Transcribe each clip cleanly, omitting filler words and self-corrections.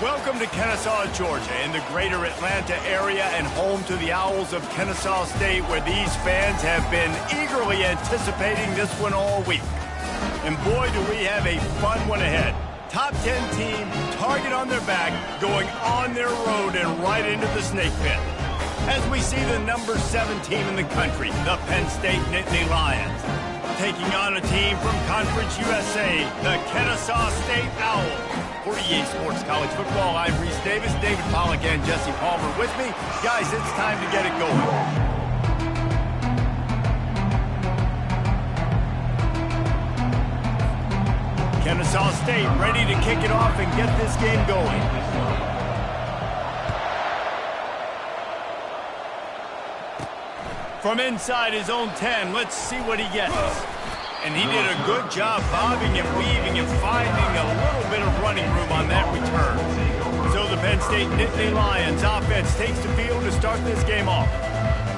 Welcome to Kennesaw, Georgia, in the greater Atlanta area and home to the Owls of Kennesaw State, where these fans have been eagerly anticipating this one all week. And boy, do we have a fun one ahead. Top 10 team, target on their back, going on their road and right into the snake pit. As we see the number 7 team in the country, the Penn State Nittany Lions, taking on a team from Conference USA, the Kennesaw State Owls. For EA Sports College Football, I'm Reese Davis, David Pollack, and Jesse Palmer with me. Guys, it's time to get it going. Kennesaw State ready to kick it off and get this game going. From inside his own 10, let's see what he gets. And he did a good job bobbing and weaving and finding a little bit of running room on that return. So the Penn State Nittany Lions offense takes the field to start this game off.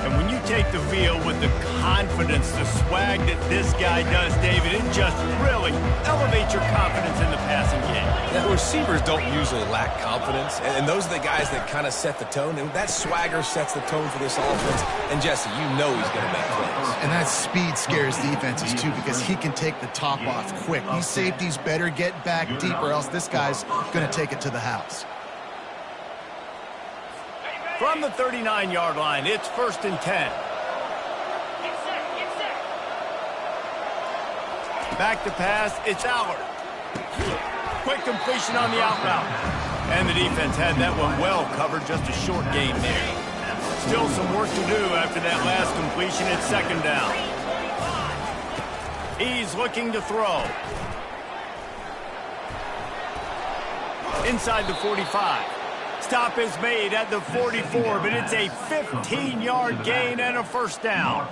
And when you take the field with the confidence, the swag that this guy does, David, it just really elevates your confidence in the passing game. Now, receivers don't usually lack confidence, and those are the guys that kind of set the tone, and that swagger sets the tone for this offense. And Jesse, you know he's going to make plays. And that speed scares defenses, too, because he can take the top off quick. These safeties better get back deep, or else this guy's going to take it to the house. From the 39-yard line, it's 1st and 10. Back to pass, it's Allard. Quick completion on the out route. And the defense had that one well covered, just a short gain there. Still some work to do after that last completion. It's 2nd down. He's looking to throw. Inside the 45. Stop is made at the 44, but it's a 15-yard gain and a 1st down.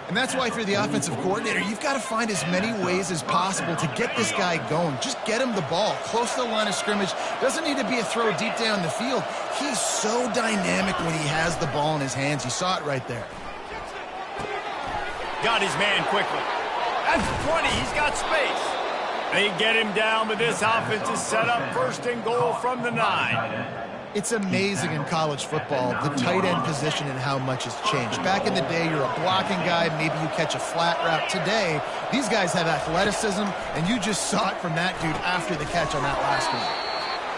And that's why, if you're the offensive coordinator, you've got to find as many ways as possible to get this guy going. Just get him the ball close to the line of scrimmage. Doesn't need to be a throw deep down the field. He's so dynamic when he has the ball in his hands. You saw it right there. Got his man quickly. That's 20. He's got space. They get him down, but this offense is set up 1st and goal from the 9. It's amazing in college football, the tight end position and how much has changed. Back in the day, you're a blocking guy, maybe you catch a flat route. Today, these guys have athleticism, and you just saw it from that dude after the catch on that last one.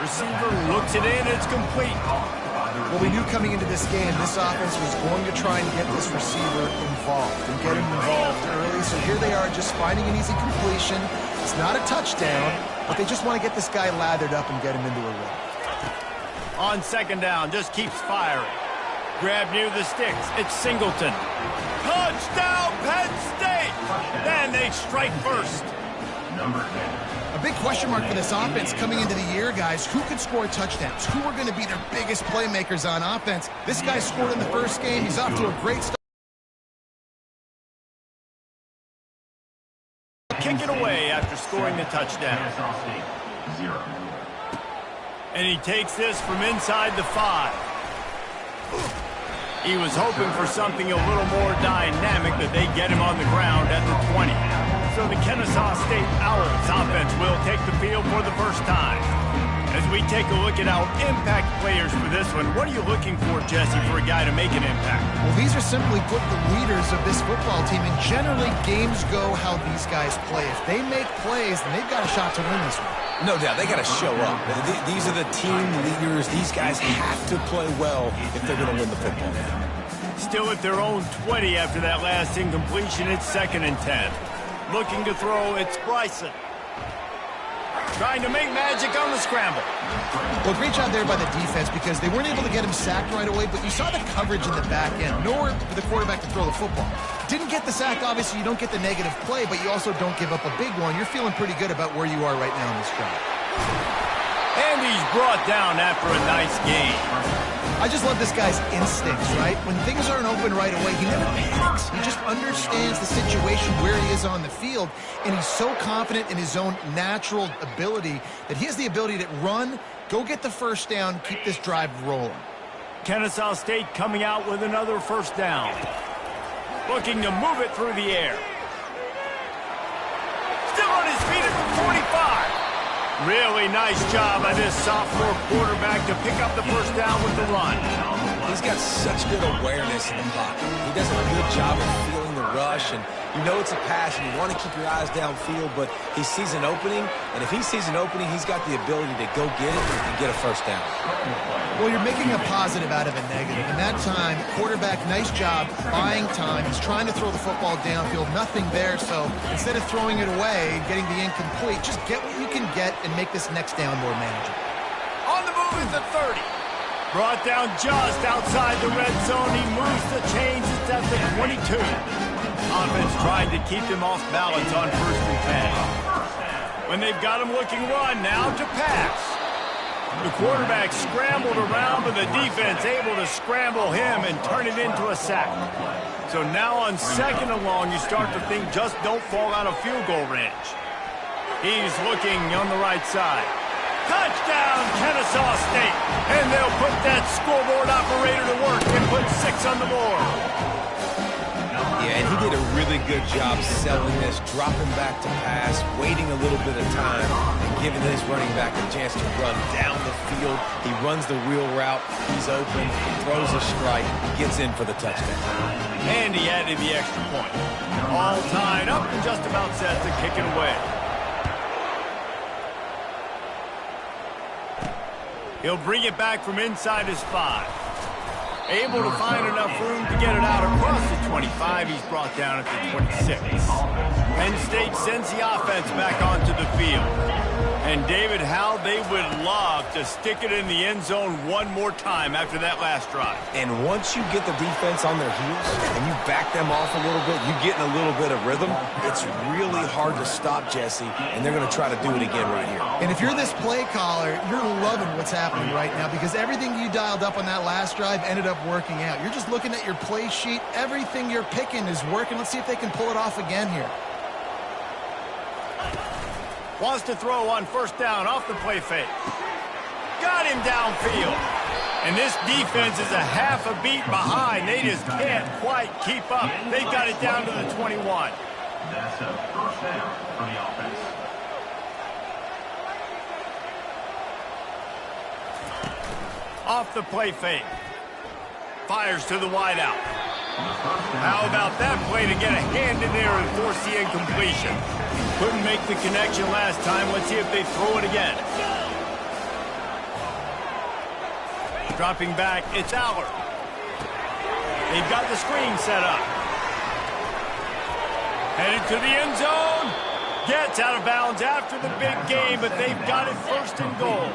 Receiver looks it in, it's complete. Well, we knew coming into this game, this offense was going to try and get this receiver involved and get him involved early. So here they are just finding an easy completion. It's not a touchdown, but they just want to get this guy lathered up and get him into a rhythm. On 2nd down, just keeps firing. Grab near the sticks. It's Singleton. Touchdown, Penn State! And they strike first. A big question mark for this offense coming into the year, guys. Who could score touchdowns? Who are going to be their biggest playmakers on offense? This guy scored in the first game. He's off to a great start. Kick it away after scoring the touchdown. And he takes this from inside the 5. He was hoping for something a little more dynamic, but they get him on the ground at the 20. So the Kennesaw State Owls offense will take the field for the first time. As we take a look at our impact players for this one, what are you looking for, Jesse, for a guy to make an impact? Well, these are simply put the leaders of this football team, and generally games go how these guys play. If they make plays, then they've got a shot to win this one. No doubt, they got to show up. These are the team leaders. These guys have to play well if they're going to win the football game. Still at their own 20 after that last incompletion. It's 2nd and 10. Looking to throw, it's Bryson. Trying to make magic on the scramble. Well, great job there by the defense because they weren't able to get him sacked right away, but you saw the coverage in the back end. Nowhere for the quarterback to throw the football. Didn't get the sack, obviously you don't get the negative play, but you also don't give up a big one. You're feeling pretty good about where you are right now in this drive. And he's brought down after a nice game. I just love this guy's instincts, right? When things aren't open right away, he never panics. He just understands the situation where he is on the field, and he's so confident in his own natural ability that he has the ability to run, go get the 1st down, keep this drive rolling. Kennesaw State coming out with another 1st down. Looking to move it through the air. Still on his feet at the 45. Really nice job by this sophomore quarterback to pick up the first down with the run. He's got such good awareness in the pocket. He does a good job of feeling the rush, and you know it's a pass, and you want to keep your eyes downfield, but he sees an opening, and if he sees an opening, he's got the ability to go get it and get a first down. Well, you're making a positive out of a negative. In that time, quarterback, nice job, buying time. He's trying to throw the football downfield, nothing there, so instead of throwing it away and getting the incomplete, just get what you can get and make this next down more manageable. On the move is the 30. Brought down just outside the red zone. He moves the chains. It's at the 22. Offense trying to keep him off balance on 1st and 10. When they've got him looking run, now to pass. The quarterback scrambled around, but the defense able to scramble him and turn it into a sack. So now on 2nd and long, you start to think just don't fall out of field goal range. He's looking on the right side. Touchdown, Kennesaw State. And they'll put that scoreboard operator to work and put 6 on the board. Yeah, and he did a really good job selling this, dropping back to pass, waiting a little bit of time, and giving his running back a chance to run down the field. He runs the wheel route. He's open, throws a strike, gets in for the touchdown. And he added the extra point. All tied up and just about set to kick it away. He'll bring it back from inside his 5. Able to find enough room to get it out across the 25. He's brought down at the 26. Penn State sends the offense back onto the field. And David, how they would love to stick it in the end zone one more time after that last drive. And once you get the defense on their heels and you back them off a little bit, you get in a little bit of rhythm, it's really hard to stop Jesse, and they're going to try to do it again right here. And if you're this play caller, you're loving what's happening right now because everything you dialed up on that last drive ended up working out. You're just looking at your play sheet. Everything you're picking is working. Let's see if they can pull it off again here. Wants to throw on 1st down off the play fake. Got him downfield. And this defense is a half a beat behind. They just can't quite keep up. They've got it down to the 21. That's a 1st down for the offense. Off the play fake. Fires to the wideout. How about that play to get a hand in there and force the incompletion? Couldn't make the connection last time. Let's see if they throw it again. Dropping back, it's Aller. They've got the screen set up. Headed to the end zone. Gets out of bounds after the big game, but they've got it 1st and goal.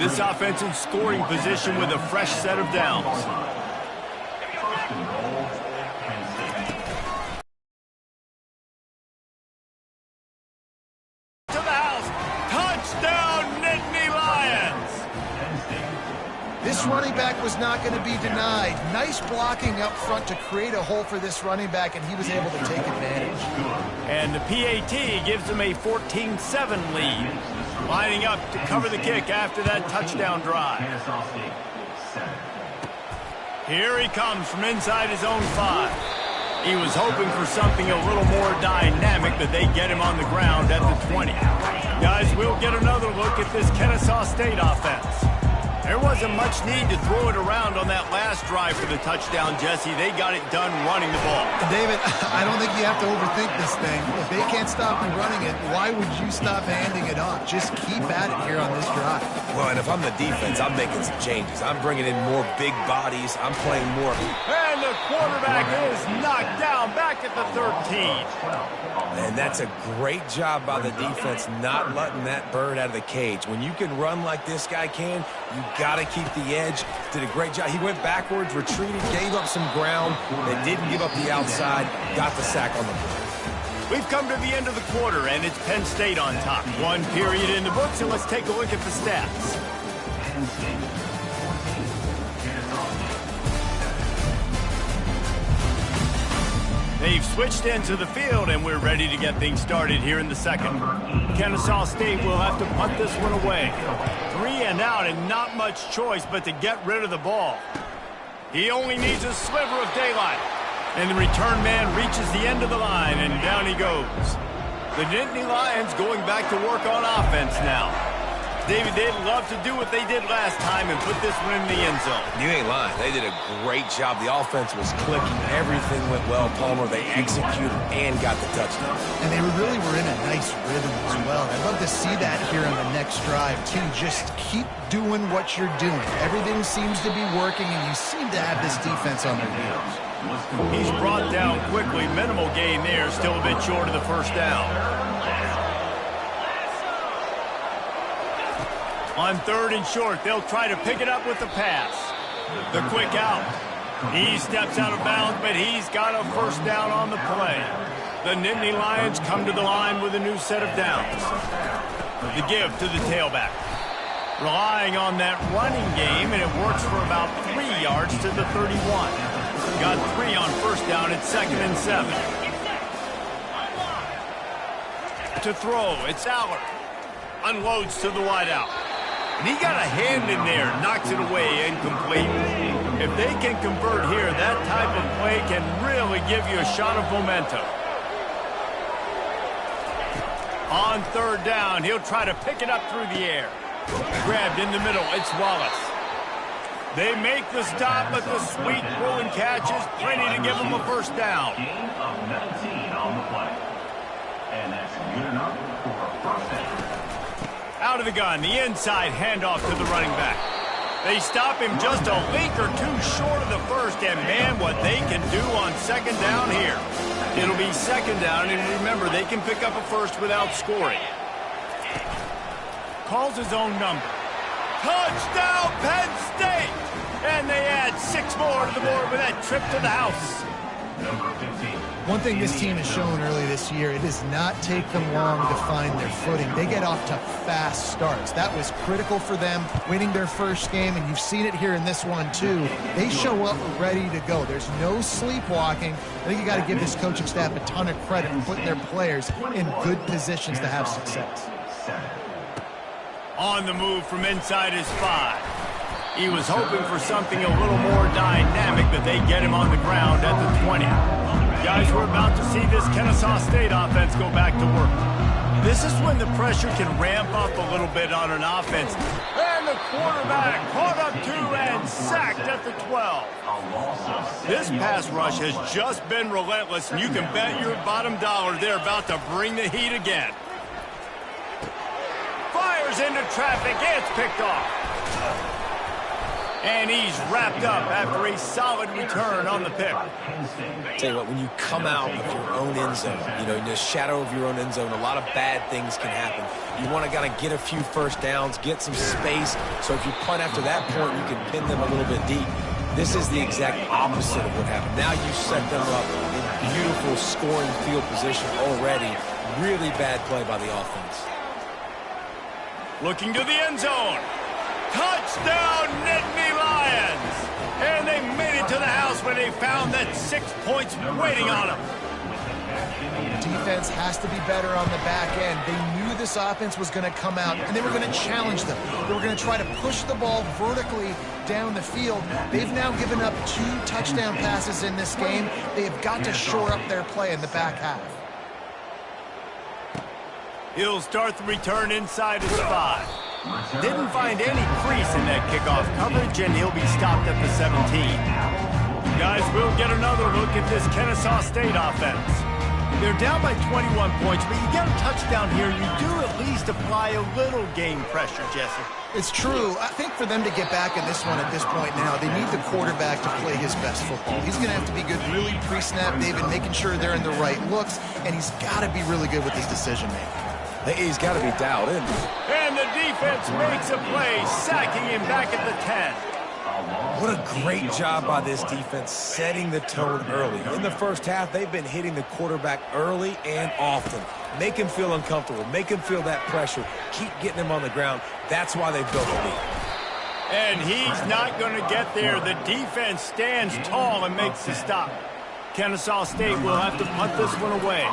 This offense in scoring position with a fresh set of downs. This running back was not going to be denied. Nice blocking up front to create a hole for this running back, and he was able to take advantage. And the PAT gives them a 14-7 lead. Lining up to cover the kick after that touchdown drive. Here he comes from inside his own 5. He was hoping for something a little more dynamic, but they get him on the ground at the 20. Guys, we'll get another look at this Kennesaw State offense. There wasn't much need to throw it around on that last drive for the touchdown, Jesse. They got it done running the ball. David, I don't think you have to overthink this thing. If they can't stop you running it, why would you stop handing it off? Just keep at it here on this drive. Well, and if I'm the defense, I'm making some changes. I'm bringing in more big bodies. I'm playing more. And the quarterback is knocked down back at the 13. And that's a great job by the defense not letting that bird out of the cage. When you can run like this guy can, you got to keep the edge. Did a great job. He went backwards, retreated, gave up some ground. They didn't give up the outside, got the sack on the board. We've come to the end of the quarter, and it's Penn State on top. 1 period in the books, and let's take a look at the stats. Penn State 14, They've switched into the field, and we're ready to get things started here in the second. Kennesaw State will have to punt this one away. 3 and out, and not much choice but to get rid of the ball. He only needs a sliver of daylight. And the return man reaches the end of the line, and down he goes. The Nittany Lions going back to work on offense now. David, they'd love to do what they did last time and put this one in the end zone. You ain't lying. They did a great job. The offense was clicking. Everything went well, Palmer. They executed and got the touchdown. And they really were in a nice rhythm as well. I'd love to see that here on the next drive, too. Just keep doing what you're doing. Everything seems to be working, and you seem to have this defense on their heels. He's brought down quickly. Minimal gain there. Still a bit short of the first down. On 3rd and short, they'll try to pick it up with the pass. The quick out. He steps out of bounds, but he's got a first down on the play. The Nittany Lions come to the line with a new set of downs. The give to the tailback. Relying on that running game, and it works for about 3 yards to the 31. Got 3 on first down at 2nd and 7. To throw, it's Aller. Unloads to the wideout. And he got a hand in there, knocks it away, incomplete. If they can convert here, that type of play can really give you a shot of momentum. On 3rd down, he'll try to pick it up through the air. Grabbed in the middle, it's Wallace. They make the stop, but the sweet throw and catch is plenty to give them a first down. Gain of 19 on the play. And that's good enough for a first down. Out of the gun, the inside handoff to the running back. They stop him just a link or two short of the first, and man, what they can do on 2nd down here. It'll be 2nd down, and remember, they can pick up a first without scoring. Calls his own number. Touchdown, Penn State! And they add 6 more to the board with that trip to the house. Number 15. One thing this team has shown early this year, it does not take them long to find their footing. They get off to fast starts. That was critical for them, winning their first game, and you've seen it here in this one, too. They show up ready to go. There's no sleepwalking. I think you got to give this coaching staff a ton of credit for putting their players in good positions to have success. On the move from inside his 5. He was hoping for something a little more dynamic, but they get him on the ground at the 20. Guys, we're about to see this Kennesaw State offense go back to work. This is when the pressure can ramp up a little bit on an offense. And the quarterback caught up to and sacked at the 12. This pass rush has just been relentless, and you can bet your bottom dollar they're about to bring the heat again. Fires into traffic, it's picked off. And he's wrapped up after a solid return on the pick. Tell you what, when you come out of your own end zone, in the shadow of your own end zone, a lot of bad things can happen. You want to kind of get a few first downs, get some space, so if you punt after that point, you can pin them a little bit deep. This is the exact opposite of what happened. Now you set them up in beautiful scoring field position already. Really bad play by the offense. Looking to the end zone. Touchdown, Nittany Lions! And they made it to the house when they found that 6 points waiting on them. Defense has to be better on the back end. They knew this offense was going to come out, and they were going to challenge them. They were going to try to push the ball vertically down the field. They've now given up 2 touchdown passes in this game. They have got to shore up their play in the back half. He'll start the return inside his 5. Didn't find any crease in that kickoff coverage, and he'll be stopped at the 17. Guys, we'll get another look at this Kennesaw State offense. They're down by 21 points, but you get a touchdown here, you do at least apply a little game pressure, Jesse. It's true. I think for them to get back in this one at this point now, they need the quarterback to play his best football. He's going to have to be good really pre-snap, David, making sure they're in the right looks, and he's got to be really good with his decision-making. He's got to be dialed in. And the defense makes a play, sacking him back at the 10. What a great job by this defense setting the tone early. In the first half, they've been hitting the quarterback early and often. Make him feel uncomfortable. Make him feel that pressure. Keep getting him on the ground. That's why they've built the lead. And he's not going to get there. The defense stands tall and makes the stop. Kennesaw State will have to punt this one away.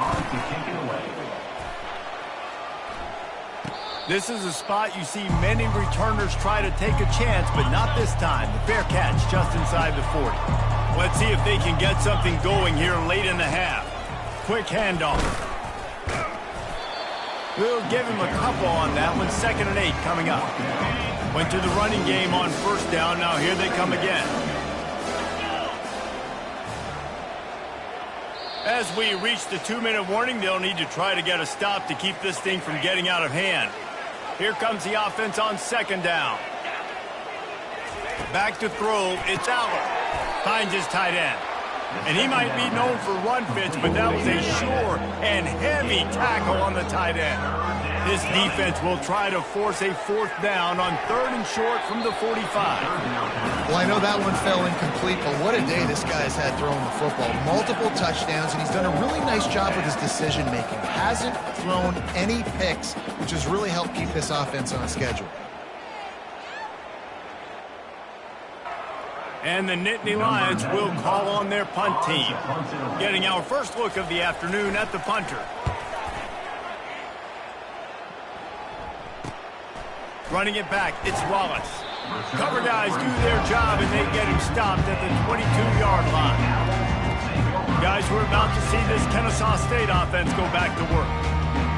This is a spot you see many returners try to take a chance, but not this time. The fair catch just inside the 40. Let's see if they can get something going here late in the half. Quick handoff. We'll give him a couple on that one. 2nd and 8 coming up. Went to the running game on 1st down. Now here they come again. As we reach the 2-minute warning, they'll need to try to get a stop to keep this thing from getting out of hand. Here comes the offense on 2nd down. Back to throw, it's Aller. Finds his tight end. And he might be known for run fits, but that was a sure and heavy tackle on the tight end. This defense will try to force a 4th down on 3rd and short from the 45. Well, I know that one fell incomplete, but what a day this guy's had throwing the football. Multiple touchdowns, and he's done a really nice job with his decision-making. Hasn't thrown any picks, which has really helped keep this offense on schedule. And the Nittany Lions will call on their punt team. Getting our first look of the afternoon at the punter. Running it back, it's Wallace. Cover guys do their job, and they get him stopped at the 22-yard line. Guys, we're about to see this Kennesaw State offense go back to work.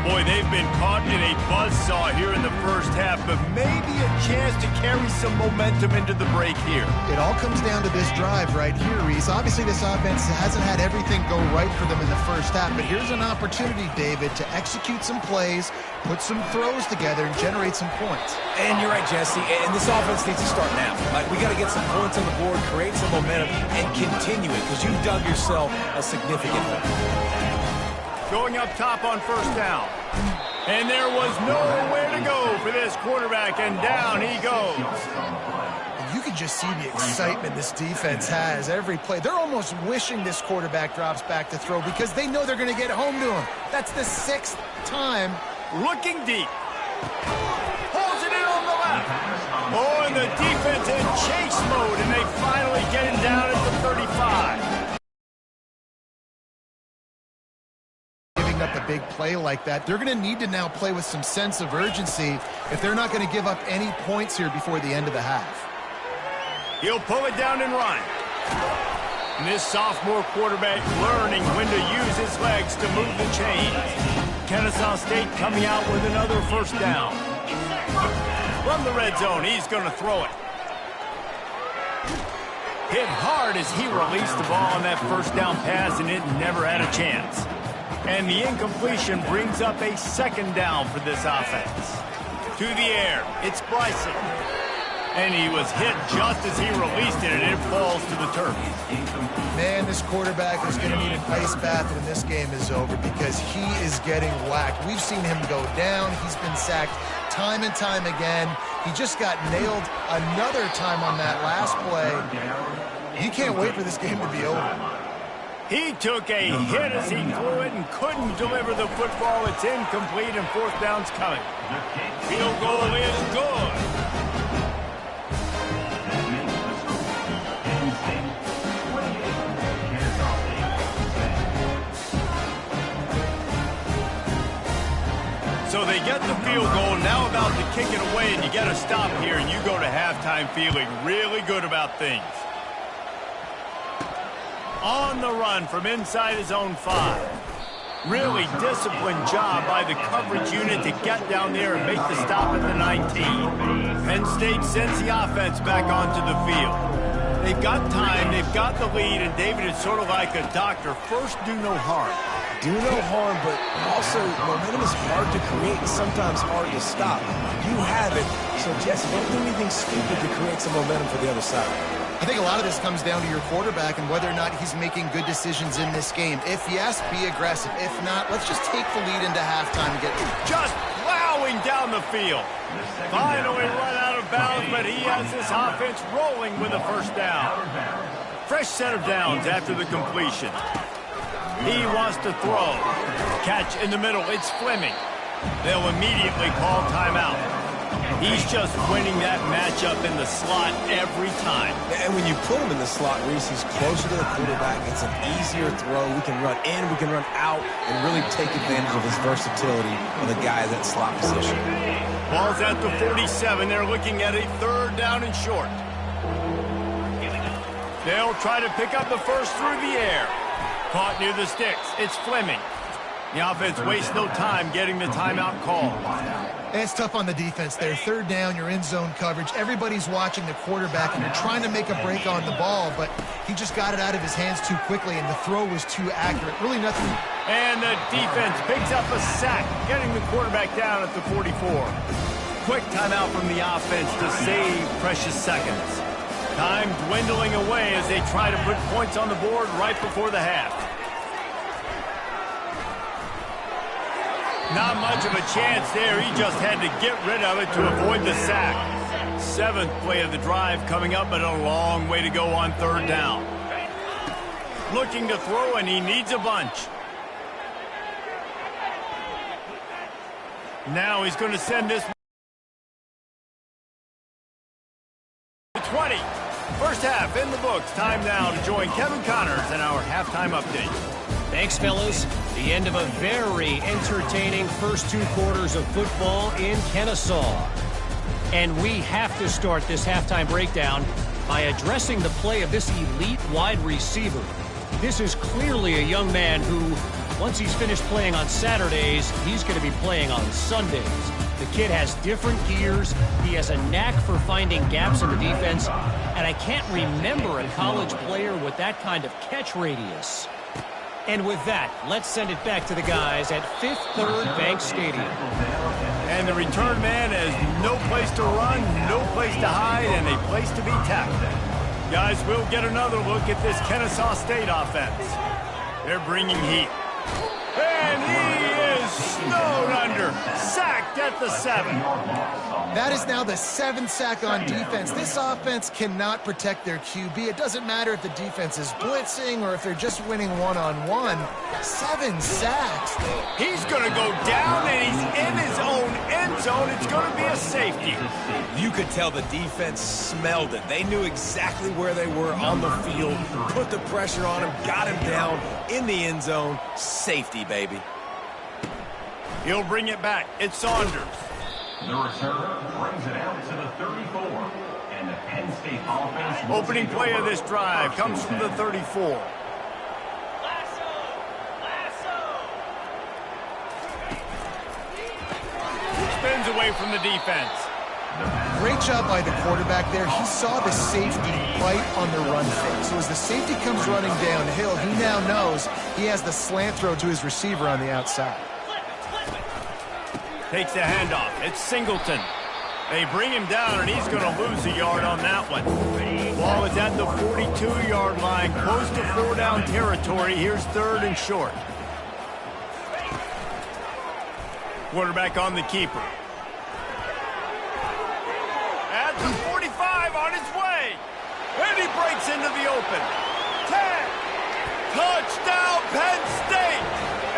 Boy, they've been caught in a buzzsaw here in the first half, but maybe a chance to carry some momentum into the break here. It all comes down to this drive right here, Reese. Obviously, this offense hasn't had everything go right for them in the first half, but here's an opportunity, David, to execute some plays, put some throws together, and generate some points. And you're right, Jesse, and this offense needs to start now. Like, we got to get some points on the board, create some momentum, and continue it, because you've dug yourself a significant hole. Going up top on 1st down. And there was nowhere to go for this quarterback, and down he goes. And you can just see the excitement this defense has every play. They're almost wishing this quarterback drops back to throw because they know they're going to get home to him. That's the 6th time. Looking deep. Holds it in on the left. Oh, and the defense in chase mode, and they finally get him down at the 35. Up a big play like that, they're going to need to now play with some sense of urgency if they're not going to give up any points here before the end of the half. He'll pull it down and run. And this sophomore quarterback learning when to use his legs to move the chains. Kennesaw State coming out with another 1st down. From the red zone, he's going to throw it. Hit hard as he released the ball on that 1st down pass, and it never had a chance. And the incompletion brings up a 2nd down for this offense. To the air, it's Bryson. And he was hit just as he released it, and it falls to the turf. Man, this quarterback is going to need an ice bath when this game is over because he is getting whacked. We've seen him go down. He's been sacked time and time again. He just got nailed another time on that last play. He can't wait for this game to be over. He took a hit as he threw it and couldn't deliver the football. It's incomplete, and 4th down's coming. Field goal is good. So they get the field goal, now about to kick it away, and you get a stop here, and you go to halftime feeling really good about things. On the run from inside his own 5. Really disciplined job by the coverage unit to get down there and make the stop at the 19. Penn State sends the offense back onto the field. They've got time, they've got the lead, and David is sort of like a doctor. First, do no harm. Do no harm, but also momentum is hard to create and sometimes hard to stop. You have it, so Jesse, don't do anything stupid to create some momentum for the other side. I think a lot of this comes down to your quarterback and whether or not he's making good decisions in this game. If yes, be aggressive. If not, let's just take the lead into halftime and get just plowing down the field. Finally run out of bounds, but he has this offense rolling with a 1st down. Fresh set of downs after the completion. He wants to throw. Catch in the middle, it's Fleming. They'll immediately call timeout. He's just winning that matchup in the slot every time. And when you put him in the slot, Reese, he's closer to the quarterback. It's an easier throw. We can run in, we can run out, and really take advantage of his versatility of the guy at that slot position. Ball's at the 47. They're looking at a 3rd down and short. They'll try to pick up the first through the air. Caught near the sticks. It's Fleming. The offense wastes no time getting the timeout call. And it's tough on the defense there. Third down, you're in zone coverage. Everybody's watching the quarterback, and you're trying to make a break on the ball, but he just got it out of his hands too quickly, and the throw was too accurate. Really nothing. And the defense picks up a sack, getting the quarterback down at the 44. Quick timeout from the offense to save precious seconds. Time dwindling away as they try to put points on the board right before the half. Not much of a chance there. He just had to get rid of it to avoid the sack. 7th play of the drive coming up, but a long way to go on third down. Looking to throw, and he needs a bunch. Now he's going to send this 20. First half in the books. Time now to join Kevin Connors in our halftime update. Thanks, fellas. The end of a very entertaining first 2 quarters of football in Kennesaw. And we have to start this halftime breakdown by addressing the play of this elite wide receiver. This is clearly a young man who, once he's finished playing on Saturdays, he's going to be playing on Sundays. The kid has different gears. He has a knack for finding gaps in the defense. And I can't remember a college player with that kind of catch radius. And with that, let's send it back to the guys at Fifth Third Bank Stadium. And the return man has no place to run, no place to hide, and a place to be tackled. Guys, we'll get another look at this Kennesaw State offense. They're bringing heat. And he is snowed under, sacked at the 7. That is now the 7th sack on defense. This offense cannot protect their QB. It doesn't matter if the defense is blitzing or if they're just winning one-on-one. 7 sacks. He's going to go down, and he's in his own end zone. It's going to be a safety. You could tell the defense smelled it. They knew exactly where they were on the field, put the pressure on him, got him down in the end zone. Safety, baby. He'll bring it back. It's Saunders. The returner brings it out to the 34. And the Penn State offense... Opening play of this drive comes from the 34. Spins away from the defense. Great job by the quarterback there. He saw the safety right on the run fake. So as the safety comes running downhill, he now knows he has the slant throw to his receiver on the outside. Takes the handoff. It's Singleton. They bring him down, and he's going to lose a yard on that one. Ball is at the 42-yard line, close to 4-down territory. Here's 3rd and short. Quarterback on the keeper. At the 45, on his way. And he breaks into the open. 10. Touchdown, Penn State.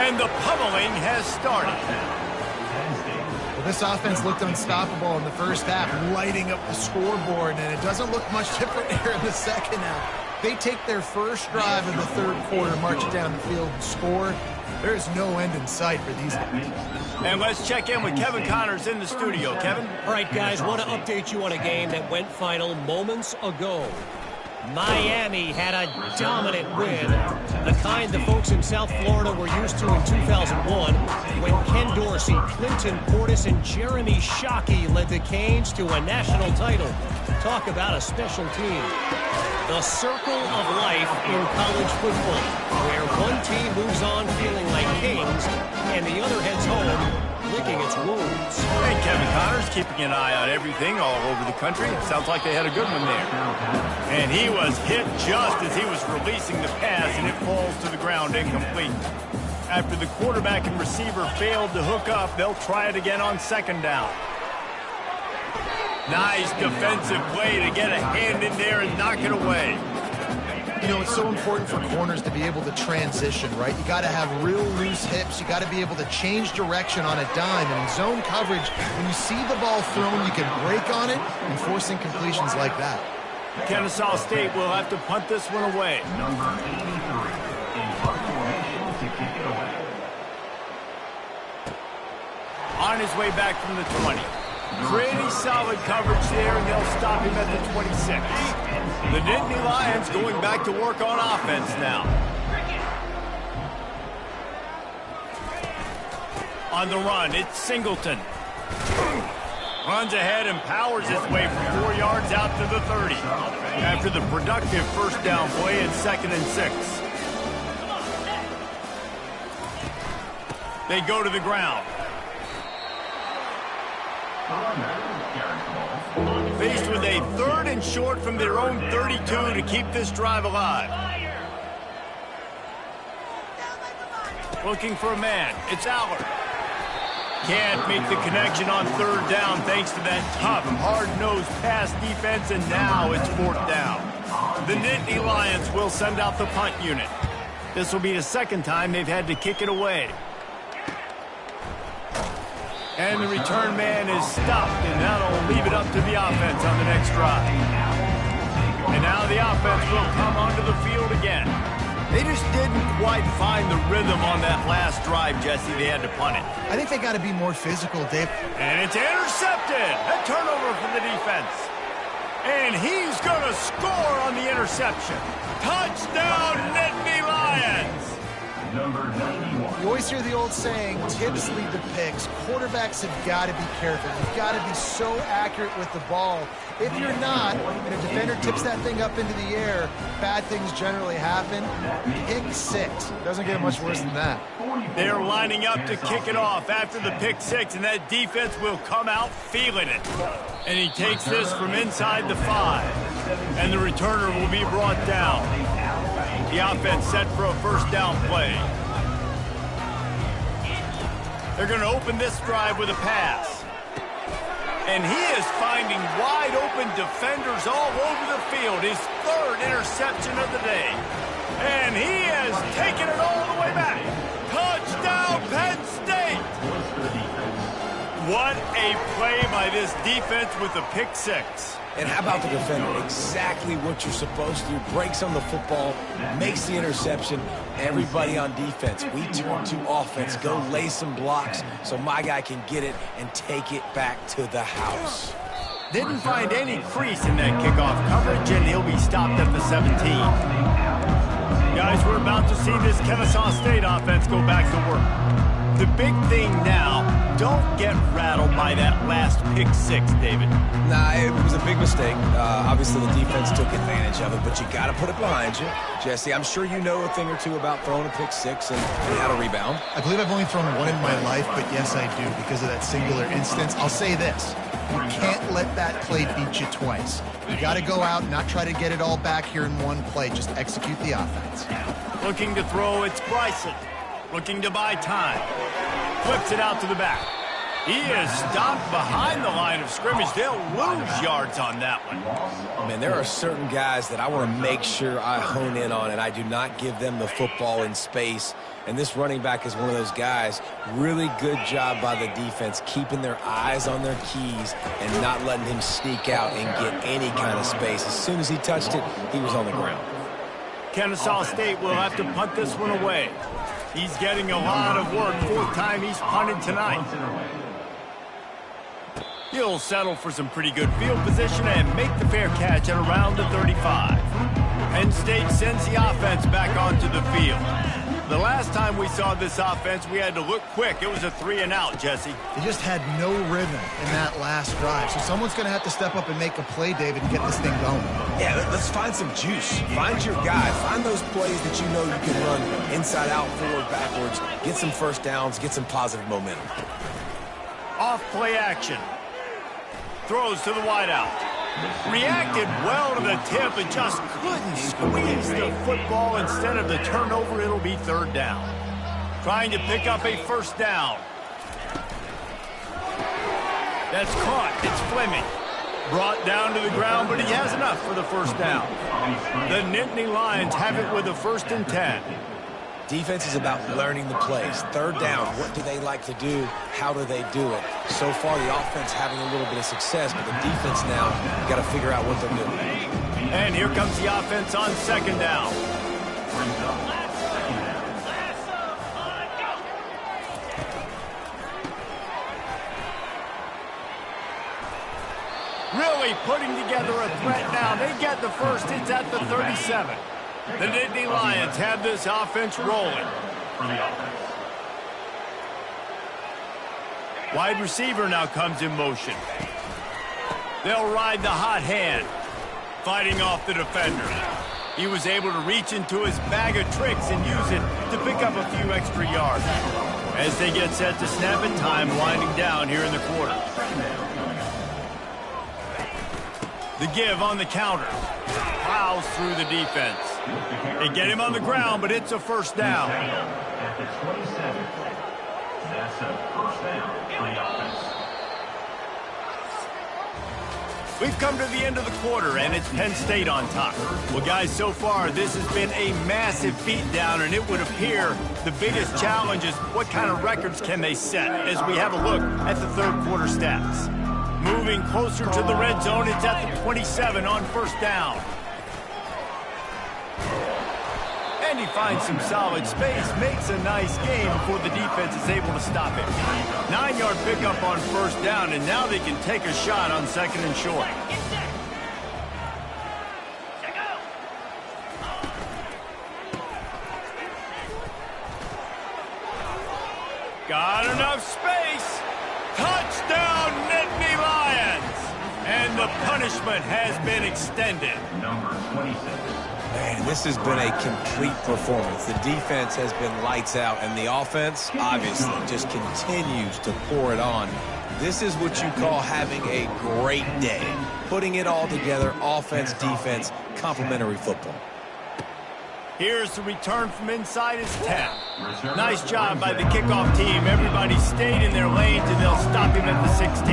And the pummeling has started. Well, this offense looked unstoppable in the first half, lighting up the scoreboard, and it doesn't look much different here in the second half. They take their first drive in the 3rd quarter, march it down the field, and score. There is no end in sight for these guys. And let's check in with Kevin Connors in the studio. Kevin? All right, guys, want to update you on a game that went final moments ago. Miami had a dominant win, the kind the folks in South Florida were used to in 2001 when Ken Dorsey, Clinton Portis, and Jeremy Shockey led the Canes to a national title. Talk about a special team. The circle of life in college football, where one team moves on feeling like kings and the other heads home licking its wounds. Hey, Kevin Connors keeping an eye on everything all over the country. Sounds like they had a good one there. And he was hit just as he was releasing the pass, and it falls to the ground incomplete. After the quarterback and receiver failed to hook up, they'll try it again on 2nd down. Nice defensive play to get a hand in there and knock it away. You know, it's so important for corners to be able to transition, right? You got to have real loose hips. You got to be able to change direction on a dime. And in zone coverage, when you see the ball thrown, you can break on it and force incompletions like that. Kennesaw State will have to punt this one away. Number 83 in punt formation to kick it away. On his way back from the 20. Pretty solid coverage there, and they'll stop him at the 26. The Nittany Lions going back to work on offense now. On the run, it's Singleton. Runs ahead and powers his way for 4 yards out to the 30. After the productive first down play, it's 2nd and 6. They go to the ground. Faced with a 3rd and short from their own 32 to keep this drive alive. Looking for a man. It's Allard. Can't make the connection on 3rd down thanks to that tough, hard-nosed pass defense, and now it's 4th down. The Nittany Lions will send out the punt unit. This will be the 2nd time they've had to kick it away. And the return man is stopped, and that'll leave it up to the offense on the next drive. And now the offense will come onto the field again. They just didn't quite find the rhythm on that last drive, Jesse. They had to punt it. I think they got to be more physical, Dave. And it's intercepted. A turnover for the defense. And he's going to score on the interception. Touchdown, Nittany Lions. Number 91. You always hear the old saying, tips lead to picks. Quarterbacks have got to be careful. You've got to be so accurate with the ball. If you're not, and a defender tips that thing up into the air, bad things generally happen. Pick 6. Doesn't get much worse than that. They're lining up to kick it off after the pick 6, and that defense will come out feeling it. And he takes this from inside the 5. And the returner will be brought down. The offense set for a first down play. They're going to open this drive with a pass. And he is finding wide open defenders all over the field. His 3rd interception of the day. And he has taken it all the way back. Touchdown, Penn State! What a play by this defense with the pick 6. And how about the defender? Exactly what you're supposed to do. Breaks on the football, makes the interception. Everybody on defense, we turn to offense. Go lay some blocks so my guy can get it and take it back to the house. Didn't find any crease in that kickoff coverage, and he'll be stopped at the 17. Guys, we're about to see this Kennesaw State offense go back to work. The big thing now, don't get rattled by that last pick 6, David. Nah, it was a big mistake. Obviously, the defense took advantage of it, but you got to put it behind you. Jesse, I'm sure you know a thing or two about throwing a pick 6 and how to rebound. I believe I've only thrown one in my life, but yes, I do, because of that singular instance. I'll say this. You can't let that play beat you twice. You got to go out and not try to get it all back here in one play. Just execute the offense. Looking to throw, it's Bryson. Looking to buy time. Flips it out to the back. He is stopped behind the line of scrimmage. They'll lose yards on that one. Man, there are certain guys that I want to make sure I hone in on, and I do not give them the football in space. And this running back is one of those guys. Really good job by the defense, keeping their eyes on their keys and not letting him sneak out and get any kind of space. As soon as he touched it, he was on the ground. Kennesaw State will have to punt this one away. He's getting a lot of work. 4th time he's punted tonight. He'll settle for some pretty good field position and make the fair catch at around the 35. Penn State sends the offense back onto the field. The last time we saw this offense, we had to look quick. It was a 3-and-out, Jesse. They just had no rhythm in that last drive. So someone's going to have to step up and make a play, David, and get this thing going. Yeah, let's find some juice. Find your guy. Find those plays that you know you can run inside out, forward, backwards. Get some first downs. Get some positive momentum. Off play action. Throws to the wideout. Reacted well to the tip and just couldn't squeeze the football. Instead of the turnover, it'll be 3rd down. Trying to pick up a first down. That's caught. It's Fleming. Brought down to the ground, but he has enough for the first down. The Nittany Lions have it with a 1st and 10. Defense is about learning the plays. 3rd down, what do they like to do? How do they do it? So far, the offense having a little bit of success, but the defense now got to figure out what they're doing. And here comes the offense on 2nd down. Really putting together a threat now. They get the first. It's at the 37. The Nittany Lions have this offense rolling. Wide receiver now comes in motion. They'll ride the hot hand, fighting off the defender. He was able to reach into his bag of tricks and use it to pick up a few extra yards. As they get set to snap it, time winding down here in the quarter. The give on the counter. Plows through the defense. They get him on the ground, but it's a first down. At the 27. That's a first down for the offense. We've come to the end of the quarter, and it's Penn State on top. Well, guys, so far, this has been a massive beatdown, and it would appear the biggest challenge is what kind of records can they set as we have a look at the third quarter stats. Moving closer to the red zone, it's at the 27 on first down. And he finds some solid space, makes a nice game before the defense is able to stop him. 9-yard pickup on first down, and now they can take a shot on second and short. Got enough space. Touchdown, Nittany Lions! And the punishment has been extended. Number 26. Man, this has been a complete performance. The defense has been lights out, and the offense, obviously, just continues to pour it on. This is what you call having a great day. Putting it all together, offense, defense, complementary football. Here's the return from inside his 10. Nice job by the kickoff team. Everybody stayed in their lanes, and they'll stop him at the 16.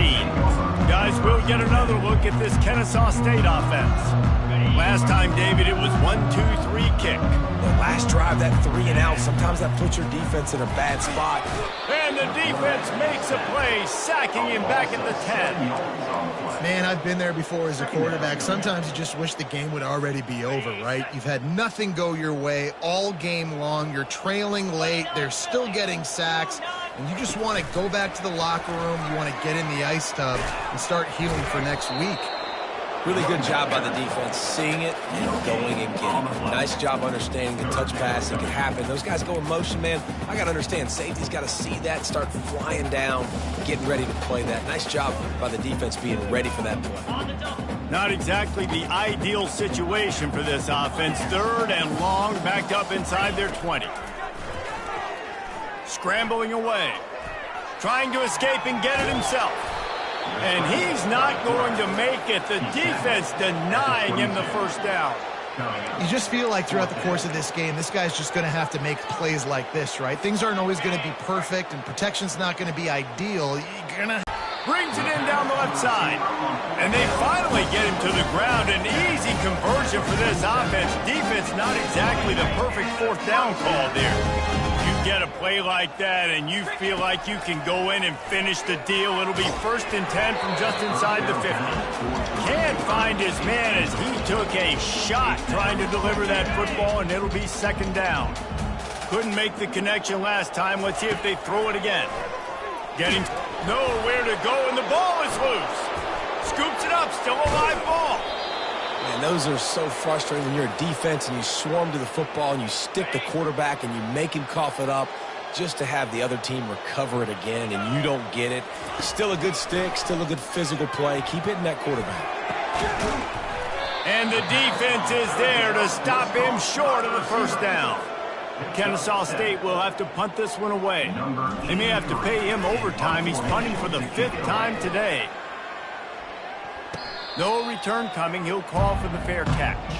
Guys, we'll get another look at this Kennesaw State offense. Last time, David, it was 1-2-3 kick. The last drive, that 3-and-out, sometimes that puts your defense in a bad spot. And the defense makes a play, sacking him back at the 10. Man, I've been there before as a quarterback. Sometimes you just wish the game would already be over, right? You've had nothing go your way all game long. You're trailing late. They're still getting sacks. And you just want to go back to the locker room. You want to get in the ice tub and start healing for next week. Really good job by the defense, seeing it and going and getting it. Nice job understanding the touch pass that can happen. Those guys go in motion, man. I got to understand, safety's got to see that, start flying down, getting ready to play that. Nice job by the defense being ready for that play. Not exactly the ideal situation for this offense. Third and long, backed up inside their 20. Scrambling away. Trying to escape and get it himself. And he's not going to make it. The defense denying him the first down. You just feel like throughout the course of this game, this guy's just going to have to make plays like this, right? Things aren't always going to be perfect, and protection's not going to be ideal. You're going to... Brings it in down the left side. And they finally get him to the ground. An easy conversion for this offense. Defense not exactly the perfect fourth down call there. You get a play like that and you feel like you can go in and finish the deal. It'll be 1st and 10 from just inside the 50. Can't find his man as he took a shot trying to deliver that football, and it'll be 2nd down. Couldn't make the connection last time. Let's see if they throw it again. Getting nowhere to go, and the ball is loose. Scoops it up, still a live ball. Man, those are so frustrating when you're a defense and you swarm to the football and you stick the quarterback and you make him cough it up just to have the other team recover it again, and you don't get it. Still a good stick, still a good physical play. Keep hitting that quarterback. And the defense is there to stop him short of the first down. Kennesaw State will have to punt this one away. They may have to pay him overtime. He's punting for the 5th time today. No return coming. He'll call for the fair catch.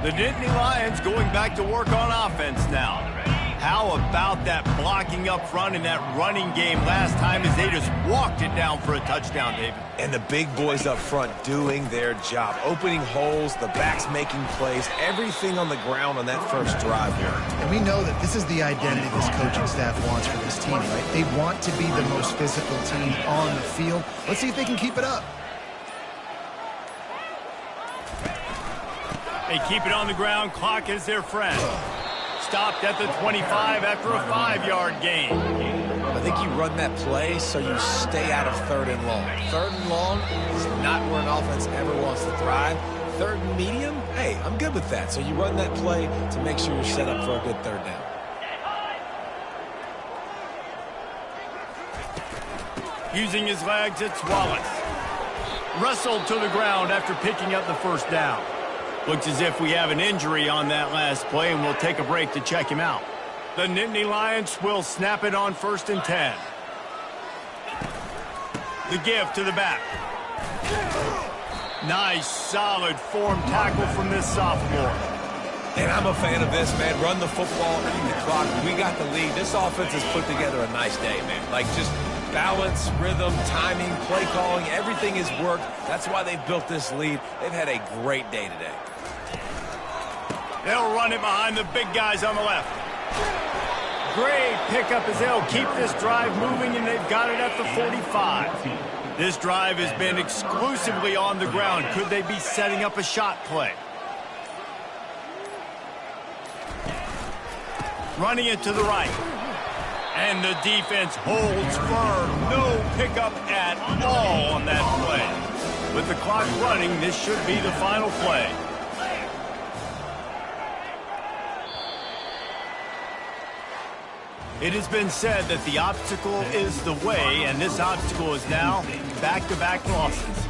The Nittany Lions going back to work on offense now. How about that blocking up front in that running game last time as they just walked it down for a touchdown, David? And the big boys up front doing their job. Opening holes, the backs making plays, everything on the ground on that first drive worked. And we know that this is the identity this coaching staff wants for this team, right? They want to be the most physical team on the field. Let's see if they can keep it up. They keep it on the ground. Clock is their friend. Stopped at the 25 after a 5-yard gain. I think you run that play so you stay out of 3rd and long. 3rd and long is not where an offense ever wants to thrive. 3rd and medium, hey, I'm good with that. So you run that play to make sure you're set up for a good 3rd down. Using his legs, it's Wallace. Wrestled to the ground after picking up the first down. Looks as if we have an injury on that last play, and we'll take a break to check him out. The Nittany Lions will snap it on 1st and 10. The give to the back. Nice, solid form tackle from this sophomore. And I'm a fan of this, man. Run the football, eat the clock. We got the lead. This offense has put together a nice day, man. Like, just balance, rhythm, timing, play calling, everything has worked. That's why they've built this lead. They've had a great day today. They'll run it behind the big guys on the left. Great pickup as they'll keep this drive moving, and they've got it at the 45. This drive has been exclusively on the ground. Could they be setting up a shot play? Running it to the right. And the defense holds firm. No pickup at all on that play. With the clock running, this should be the final play. It has been said that the obstacle is the way, and this obstacle is now back-to-back losses.